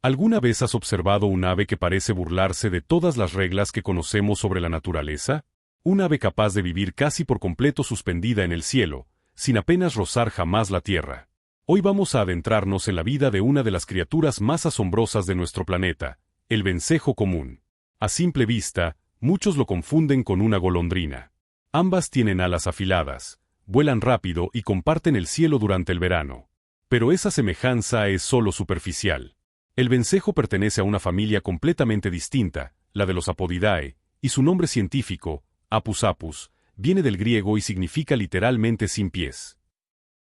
¿Alguna vez has observado un ave que parece burlarse de todas las reglas que conocemos sobre la naturaleza? Un ave capaz de vivir casi por completo suspendida en el cielo, sin apenas rozar jamás la tierra. Hoy vamos a adentrarnos en la vida de una de las criaturas más asombrosas de nuestro planeta, el vencejo común. A simple vista, muchos lo confunden con una golondrina. Ambas tienen alas afiladas, vuelan rápido y comparten el cielo durante el verano. Pero esa semejanza es solo superficial. El vencejo pertenece a una familia completamente distinta, la de los Apodidae, y su nombre científico, Apus apus, viene del griego y significa literalmente sin pies.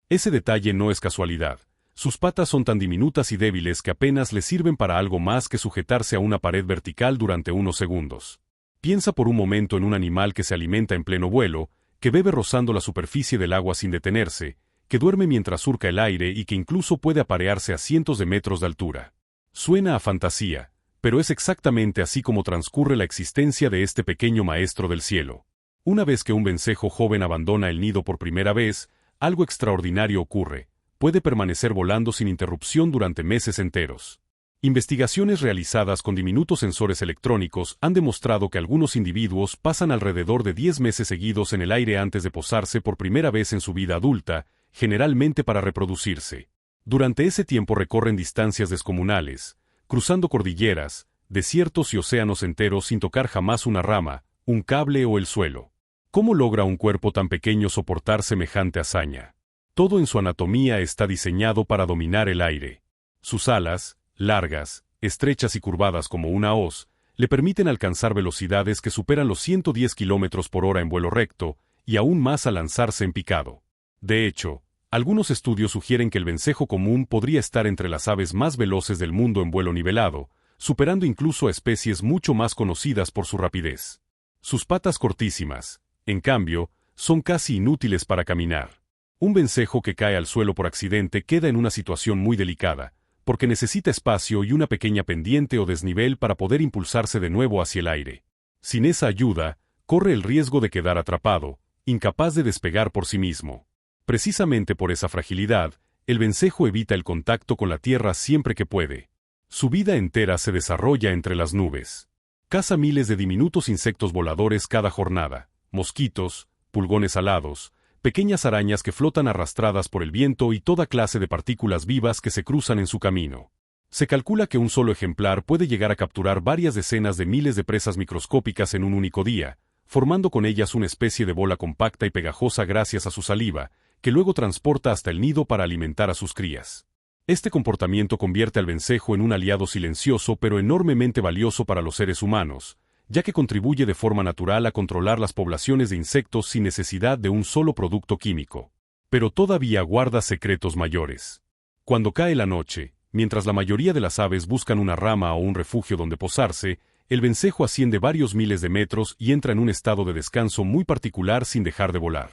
Ese detalle no es casualidad. Sus patas son tan diminutas y débiles que apenas le sirven para algo más que sujetarse a una pared vertical durante unos segundos. Piensa por un momento en un animal que se alimenta en pleno vuelo, que bebe rozando la superficie del agua sin detenerse, que duerme mientras surca el aire y que incluso puede aparearse a cientos de metros de altura. Suena a fantasía, pero es exactamente así como transcurre la existencia de este pequeño maestro del cielo. Una vez que un vencejo joven abandona el nido por primera vez, algo extraordinario ocurre. Puede permanecer volando sin interrupción durante meses enteros. Investigaciones realizadas con diminutos sensores electrónicos han demostrado que algunos individuos pasan alrededor de 10 meses seguidos en el aire antes de posarse por primera vez en su vida adulta, generalmente para reproducirse. Durante ese tiempo recorren distancias descomunales, cruzando cordilleras, desiertos y océanos enteros sin tocar jamás una rama, un cable o el suelo. ¿Cómo logra un cuerpo tan pequeño soportar semejante hazaña? Todo en su anatomía está diseñado para dominar el aire. Sus alas, largas, estrechas y curvadas como una hoz, le permiten alcanzar velocidades que superan los 110 km por hora en vuelo recto, y aún más al lanzarse en picado. De hecho, algunos estudios sugieren que el vencejo común podría estar entre las aves más veloces del mundo en vuelo nivelado, superando incluso a especies mucho más conocidas por su rapidez. Sus patas cortísimas, en cambio, son casi inútiles para caminar. Un vencejo que cae al suelo por accidente queda en una situación muy delicada, porque necesita espacio y una pequeña pendiente o desnivel para poder impulsarse de nuevo hacia el aire. Sin esa ayuda, corre el riesgo de quedar atrapado, incapaz de despegar por sí mismo. Precisamente por esa fragilidad, el vencejo evita el contacto con la tierra siempre que puede. Su vida entera se desarrolla entre las nubes. Caza miles de diminutos insectos voladores cada jornada, mosquitos, pulgones alados, pequeñas arañas que flotan arrastradas por el viento y toda clase de partículas vivas que se cruzan en su camino. Se calcula que un solo ejemplar puede llegar a capturar varias decenas de miles de presas microscópicas en un único día, formando con ellas una especie de bola compacta y pegajosa gracias a su saliva, que luego transporta hasta el nido para alimentar a sus crías. Este comportamiento convierte al vencejo en un aliado silencioso pero enormemente valioso para los seres humanos, ya que contribuye de forma natural a controlar las poblaciones de insectos sin necesidad de un solo producto químico. Pero todavía guarda secretos mayores. Cuando cae la noche, mientras la mayoría de las aves buscan una rama o un refugio donde posarse, el vencejo asciende varios miles de metros y entra en un estado de descanso muy particular sin dejar de volar.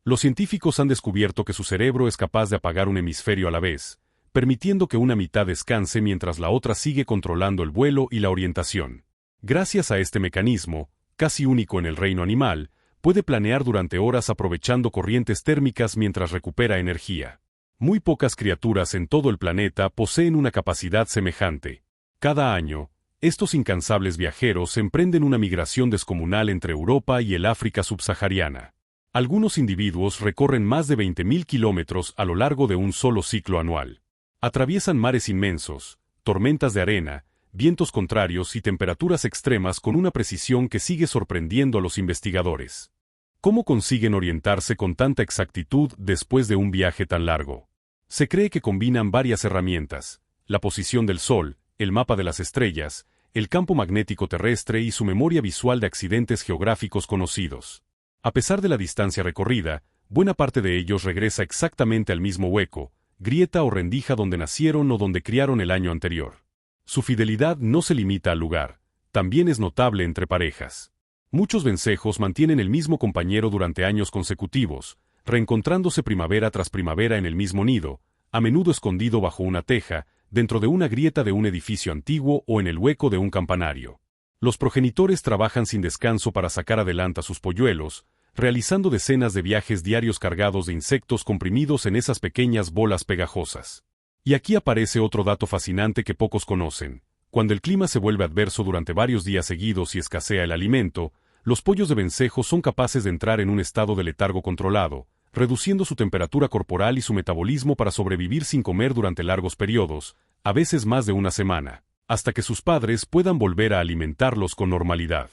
Los científicos han descubierto que su cerebro es capaz de apagar un hemisferio a la vez, permitiendo que una mitad descanse mientras la otra sigue controlando el vuelo y la orientación. Gracias a este mecanismo, casi único en el reino animal, puede planear durante horas aprovechando corrientes térmicas mientras recupera energía. Muy pocas criaturas en todo el planeta poseen una capacidad semejante. Cada año, estos incansables viajeros emprenden una migración descomunal entre Europa y el África subsahariana. Algunos individuos recorren más de 20.000 kilómetros a lo largo de un solo ciclo anual. Atraviesan mares inmensos, tormentas de arena, vientos contrarios y temperaturas extremas con una precisión que sigue sorprendiendo a los investigadores. ¿Cómo consiguen orientarse con tanta exactitud después de un viaje tan largo? Se cree que combinan varias herramientas: la posición del Sol, el mapa de las estrellas, el campo magnético terrestre y su memoria visual de accidentes geográficos conocidos. A pesar de la distancia recorrida, buena parte de ellos regresa exactamente al mismo hueco, grieta o rendija donde nacieron o donde criaron el año anterior. Su fidelidad no se limita al lugar, también es notable entre parejas. Muchos vencejos mantienen el mismo compañero durante años consecutivos, reencontrándose primavera tras primavera en el mismo nido, a menudo escondido bajo una teja, dentro de una grieta de un edificio antiguo o en el hueco de un campanario. Los progenitores trabajan sin descanso para sacar adelante a sus polluelos, realizando decenas de viajes diarios cargados de insectos comprimidos en esas pequeñas bolas pegajosas. Y aquí aparece otro dato fascinante que pocos conocen. Cuando el clima se vuelve adverso durante varios días seguidos y escasea el alimento, los pollos de vencejo son capaces de entrar en un estado de letargo controlado, reduciendo su temperatura corporal y su metabolismo para sobrevivir sin comer durante largos periodos, a veces más de una semana, hasta que sus padres puedan volver a alimentarlos con normalidad.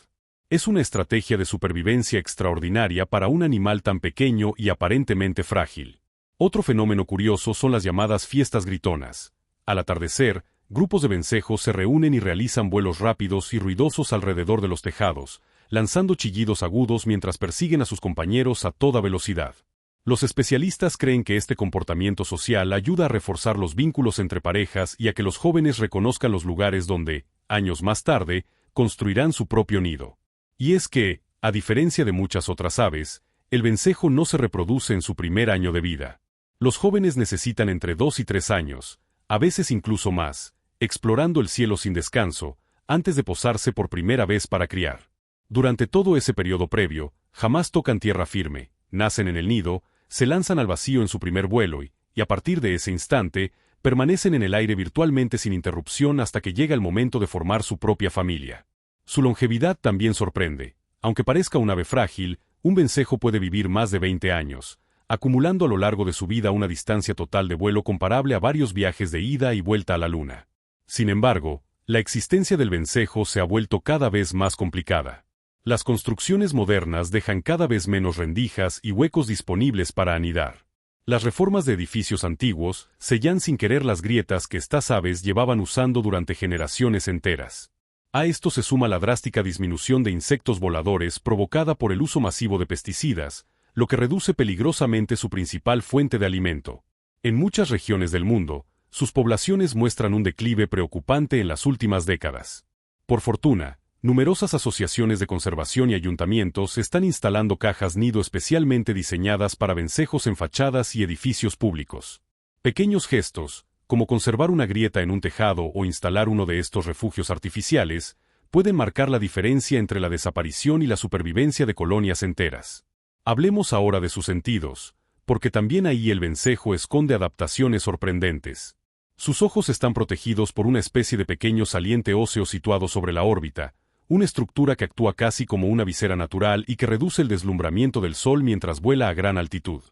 Es una estrategia de supervivencia extraordinaria para un animal tan pequeño y aparentemente frágil. Otro fenómeno curioso son las llamadas fiestas gritonas. Al atardecer, grupos de vencejos se reúnen y realizan vuelos rápidos y ruidosos alrededor de los tejados, lanzando chillidos agudos mientras persiguen a sus compañeros a toda velocidad. Los especialistas creen que este comportamiento social ayuda a reforzar los vínculos entre parejas y a que los jóvenes reconozcan los lugares donde, años más tarde, construirán su propio nido. Y es que, a diferencia de muchas otras aves, el vencejo no se reproduce en su primer año de vida. Los jóvenes necesitan entre 2 y 3 años, a veces incluso más, explorando el cielo sin descanso, antes de posarse por primera vez para criar. Durante todo ese periodo previo, jamás tocan tierra firme, nacen en el nido, se lanzan al vacío en su primer vuelo y a partir de ese instante, permanecen en el aire virtualmente sin interrupción hasta que llega el momento de formar su propia familia. Su longevidad también sorprende. Aunque parezca un ave frágil, un vencejo puede vivir más de 20 años, acumulando a lo largo de su vida una distancia total de vuelo comparable a varios viajes de ida y vuelta a la Luna. Sin embargo, la existencia del vencejo se ha vuelto cada vez más complicada. Las construcciones modernas dejan cada vez menos rendijas y huecos disponibles para anidar. Las reformas de edificios antiguos sellan sin querer las grietas que estas aves llevaban usando durante generaciones enteras. A esto se suma la drástica disminución de insectos voladores provocada por el uso masivo de pesticidas, lo que reduce peligrosamente su principal fuente de alimento. En muchas regiones del mundo, sus poblaciones muestran un declive preocupante en las últimas décadas. Por fortuna, numerosas asociaciones de conservación y ayuntamientos están instalando cajas nido especialmente diseñadas para vencejos en fachadas y edificios públicos. Pequeños gestos, como conservar una grieta en un tejado o instalar uno de estos refugios artificiales, pueden marcar la diferencia entre la desaparición y la supervivencia de colonias enteras. Hablemos ahora de sus sentidos, porque también ahí el vencejo esconde adaptaciones sorprendentes. Sus ojos están protegidos por una especie de pequeño saliente óseo situado sobre la órbita, una estructura que actúa casi como una visera natural y que reduce el deslumbramiento del sol mientras vuela a gran altitud.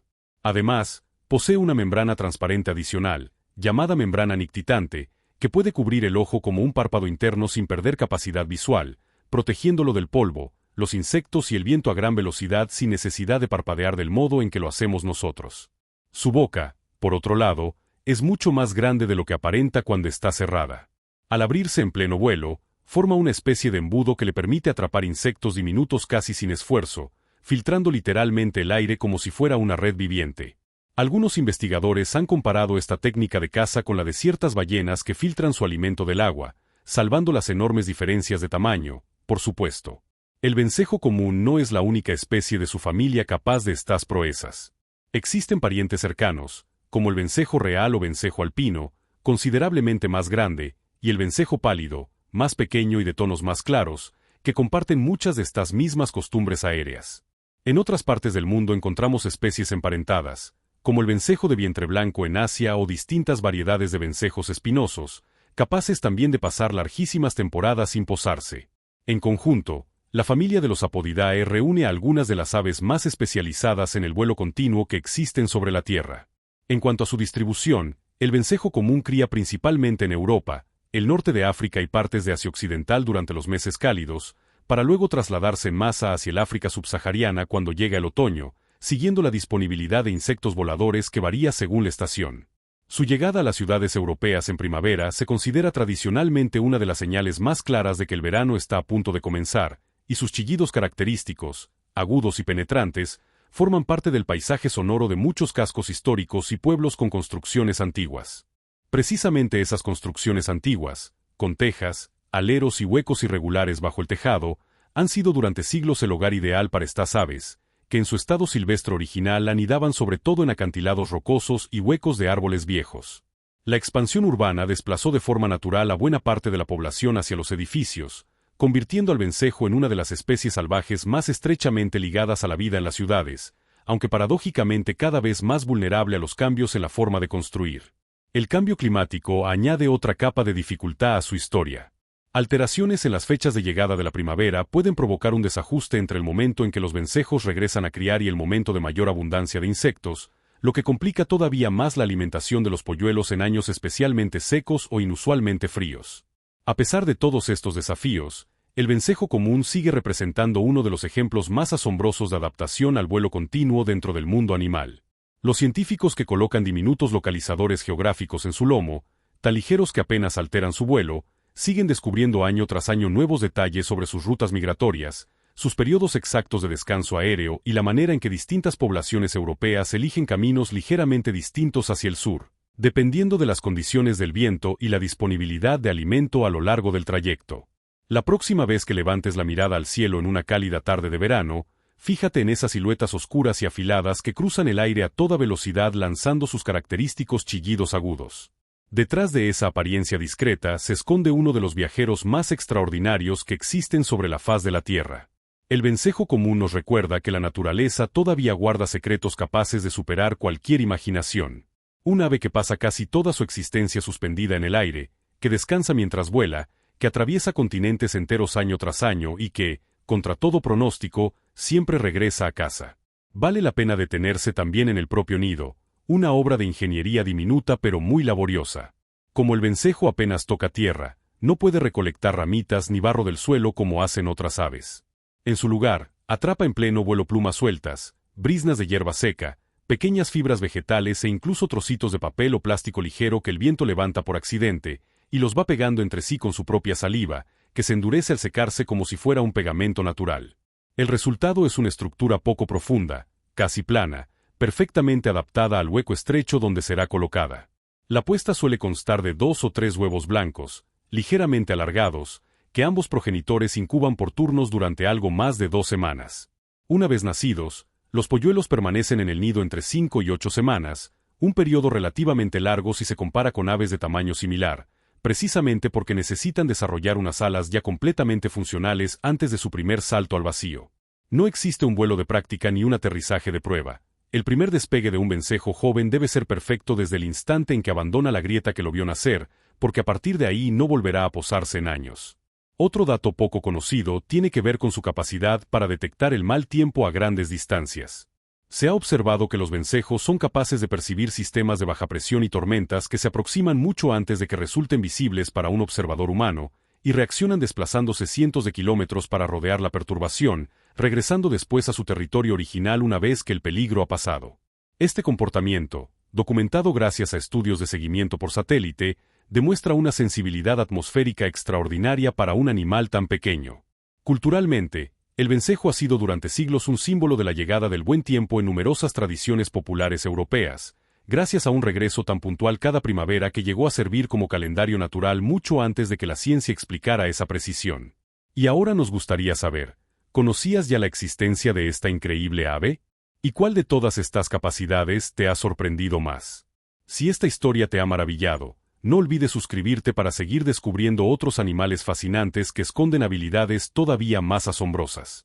Además, posee una membrana transparente adicional, llamada membrana nictitante, que puede cubrir el ojo como un párpado interno sin perder capacidad visual, protegiéndolo del polvo, los insectos y el viento a gran velocidad sin necesidad de parpadear del modo en que lo hacemos nosotros. Su boca, por otro lado, es mucho más grande de lo que aparenta cuando está cerrada. Al abrirse en pleno vuelo, forma una especie de embudo que le permite atrapar insectos diminutos casi sin esfuerzo, filtrando literalmente el aire como si fuera una red viviente. Algunos investigadores han comparado esta técnica de caza con la de ciertas ballenas que filtran su alimento del agua, salvando las enormes diferencias de tamaño, por supuesto. El vencejo común no es la única especie de su familia capaz de estas proezas. Existen parientes cercanos, como el vencejo real o vencejo alpino, considerablemente más grande, y el vencejo pálido, más pequeño y de tonos más claros, que comparten muchas de estas mismas costumbres aéreas. En otras partes del mundo encontramos especies emparentadas, como el vencejo de vientre blanco en Asia o distintas variedades de vencejos espinosos, capaces también de pasar larguísimas temporadas sin posarse. En conjunto, la familia de los Apodidae reúne a algunas de las aves más especializadas en el vuelo continuo que existen sobre la Tierra. En cuanto a su distribución, el vencejo común cría principalmente en Europa, el norte de África y partes de Asia Occidental durante los meses cálidos, para luego trasladarse en masa hacia el África subsahariana cuando llega el otoño, siguiendo la disponibilidad de insectos voladores que varía según la estación. Su llegada a las ciudades europeas en primavera se considera tradicionalmente una de las señales más claras de que el verano está a punto de comenzar, y sus chillidos característicos, agudos y penetrantes, forman parte del paisaje sonoro de muchos cascos históricos y pueblos con construcciones antiguas. Precisamente esas construcciones antiguas, con tejas, aleros y huecos irregulares bajo el tejado, han sido durante siglos el hogar ideal para estas aves, que en su estado silvestre original anidaban sobre todo en acantilados rocosos y huecos de árboles viejos. La expansión urbana desplazó de forma natural a buena parte de la población hacia los edificios, convirtiendo al vencejo en una de las especies salvajes más estrechamente ligadas a la vida en las ciudades, aunque paradójicamente cada vez más vulnerable a los cambios en la forma de construir. El cambio climático añade otra capa de dificultad a su historia. Alteraciones en las fechas de llegada de la primavera pueden provocar un desajuste entre el momento en que los vencejos regresan a criar y el momento de mayor abundancia de insectos, lo que complica todavía más la alimentación de los polluelos en años especialmente secos o inusualmente fríos. A pesar de todos estos desafíos, el vencejo común sigue representando uno de los ejemplos más asombrosos de adaptación al vuelo continuo dentro del mundo animal. Los científicos que colocan diminutos localizadores geográficos en su lomo, tan ligeros que apenas alteran su vuelo, siguen descubriendo año tras año nuevos detalles sobre sus rutas migratorias, sus periodos exactos de descanso aéreo y la manera en que distintas poblaciones europeas eligen caminos ligeramente distintos hacia el sur, dependiendo de las condiciones del viento y la disponibilidad de alimento a lo largo del trayecto. La próxima vez que levantes la mirada al cielo en una cálida tarde de verano, fíjate en esas siluetas oscuras y afiladas que cruzan el aire a toda velocidad lanzando sus característicos chillidos agudos. Detrás de esa apariencia discreta se esconde uno de los viajeros más extraordinarios que existen sobre la faz de la Tierra. El vencejo común nos recuerda que la naturaleza todavía guarda secretos capaces de superar cualquier imaginación. Un ave que pasa casi toda su existencia suspendida en el aire, que descansa mientras vuela, que atraviesa continentes enteros año tras año y que, contra todo pronóstico, siempre regresa a casa. Vale la pena detenerse también en el propio nido, una obra de ingeniería diminuta pero muy laboriosa. Como el vencejo apenas toca tierra, no puede recolectar ramitas ni barro del suelo como hacen otras aves. En su lugar, atrapa en pleno vuelo plumas sueltas, briznas de hierba seca, pequeñas fibras vegetales e incluso trocitos de papel o plástico ligero que el viento levanta por accidente, y los va pegando entre sí con su propia saliva, que se endurece al secarse como si fuera un pegamento natural. El resultado es una estructura poco profunda, casi plana, perfectamente adaptada al hueco estrecho donde será colocada. La puesta suele constar de 2 o 3 huevos blancos, ligeramente alargados, que ambos progenitores incuban por turnos durante algo más de 2 semanas. Una vez nacidos, los polluelos permanecen en el nido entre 5 y 8 semanas, un periodo relativamente largo si se compara con aves de tamaño similar, precisamente porque necesitan desarrollar unas alas ya completamente funcionales antes de su primer salto al vacío. No existe un vuelo de práctica ni un aterrizaje de prueba. El primer despegue de un vencejo joven debe ser perfecto desde el instante en que abandona la grieta que lo vio nacer, porque a partir de ahí no volverá a posarse en años. Otro dato poco conocido tiene que ver con su capacidad para detectar el mal tiempo a grandes distancias. Se ha observado que los vencejos son capaces de percibir sistemas de baja presión y tormentas que se aproximan mucho antes de que resulten visibles para un observador humano, y reaccionan desplazándose cientos de kilómetros para rodear la perturbación, regresando después a su territorio original una vez que el peligro ha pasado. Este comportamiento, documentado gracias a estudios de seguimiento por satélite, demuestra una sensibilidad atmosférica extraordinaria para un animal tan pequeño. Culturalmente, el vencejo ha sido durante siglos un símbolo de la llegada del buen tiempo en numerosas tradiciones populares europeas, gracias a un regreso tan puntual cada primavera que llegó a servir como calendario natural mucho antes de que la ciencia explicara esa precisión. Y ahora nos gustaría saber, ¿conocías ya la existencia de esta increíble ave? ¿Y cuál de todas estas capacidades te ha sorprendido más? Si esta historia te ha maravillado, no olvides suscribirte para seguir descubriendo otros animales fascinantes que esconden habilidades todavía más asombrosas.